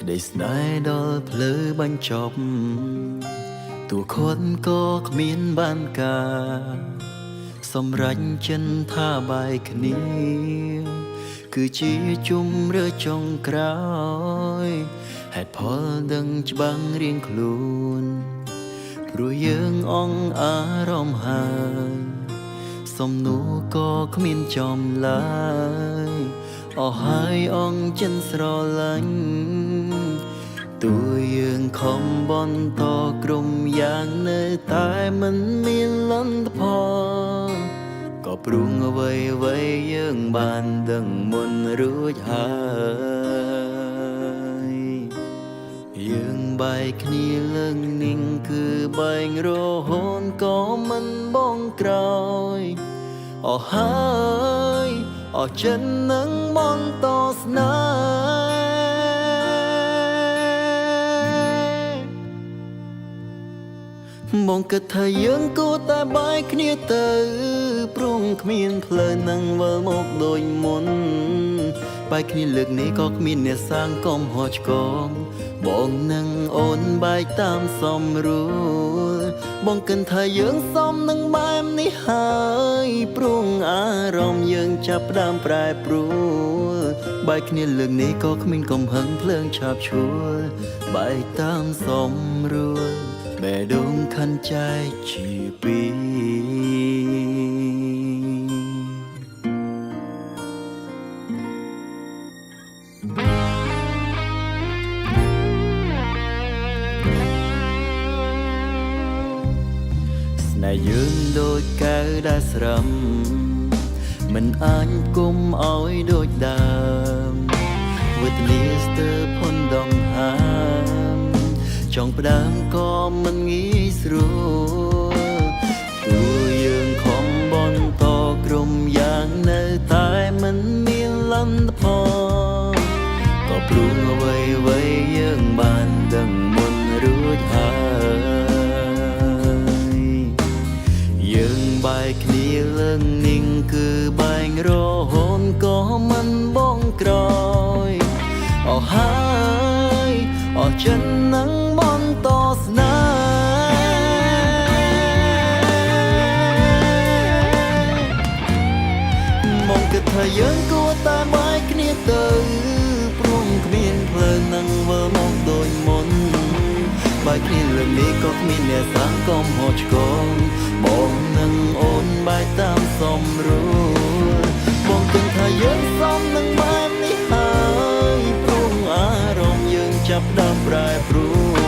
ក្តីស្នេហ៍ដល់ភ្លឺបញ្ចប់ទូคนក៏គ្មានបានការសម្រេចចិនថាបែកគ្នាគឺជាជុំរើចុងក្រោយហេតុផលដឹងច្បាំងរៀងខ្លួនព្រោះយើងអងអារម្មណ៍ហើយសំណួរក៏គ្មានចំឡើយអស់ហើយអងចិនស្រឡាញ់តួយើងខំបន្តក្រុមយ៉ាងនៅតែមិនមានលទ្ធផលក៏ព្រួងអ្វីយើងបានដឹងមុនរួចហើយយើងបែកគ្នាលើងนิ่งគឺបែងរហូតក៏មិនបងក្រោយអស់ហើយអស់ចិននឹងបន្តស្នេហ៍បងគិតថាយើងគួរតែបែកគ្នាទៅព្រោះគ្មានផ្លូវនឹងវិលមកដូចមុនបែកគ្នាលើកនេះក៏គ្មានអ្នកសាងកំហុសឆ្គងបងនឹងអូនបែកតាមសមរួលបងគិតថាយើងសមនឹងបែបនេះហើយព្រោះអារម្មណ៍យើងចាប់ផ្ដើមប្រែប្រួលបែកគ្នាលើកនេះក៏គ្មានកំហឹងភ្លើងឆាបឈួលបែកតាមសមរួលបេះដូងខណ្ឌចែកជាពីរស្នេហ៍យើងដូចកៅដែលស្រំមិនអាចគុំឲ្យដូចដើមវេទនាស្ទើរផុនដងហាមចង់ផ្ដើមក៏មិនងាយស្រួលតួយើងខំបន្តក្រុមយ៉ាងនៅតែមិនមានលទ្ធផលក៏ព្រួងអ្វីយើងបានដឹងមុនរួចហើយយើងបែកគ្នាលើងนิ่งគឺបែងរហូតក៏មិនបងក្រោយអស់ហើយអស់ចិននឹងបន្តស្នេហ៍មកគិតថាយើងគួរតែបែកគ្នាទៅព្រោះគ្មានផ្លូវនឹងវិលមកដូចមុនបែកគ្នាលើនេះក៏គ្មានអ្នកសាងកំហុសឆ្គងបងនឹងអូនបែកតាមសមរួលបងគិតថាយើងសមនឹងបែបនេះហើយព្រោះអារម្មណ៍យើងចាប់ផ្ដើមប្រែប្រួល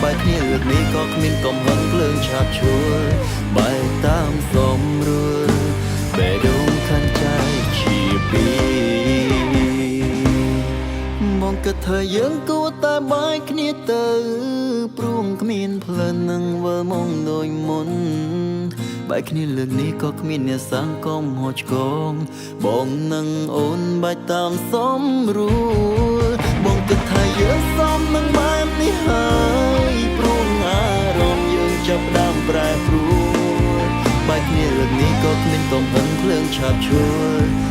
បែកគ្នាលើកនេះក៏គ្មានកំហឹងភ្លើងឆាបឈួលបែកតាមសមរួលបេះដូងខណ្ឌចែកជាពីរបងគិតថាយើងគួរតែបែកគ្នាទៅព្រោះគ្មានផ្លូវនឹងវិលមកដូចមុនបែកគ្នាលើកនេះក៏គ្មានអ្នកសាងកំហុសឆ្គងបងនឹងអូនបែកតាមសមរួលបងគិតថាយើងសមនឹងបែបនេះហើយព្រោះអារម្មណ៍យើងចាប់ផ្ដើមប្រែប្រួលបែកគ្នាលើកនេះក៏គ្មានកំហឹងភ្លើងឆាបឈួល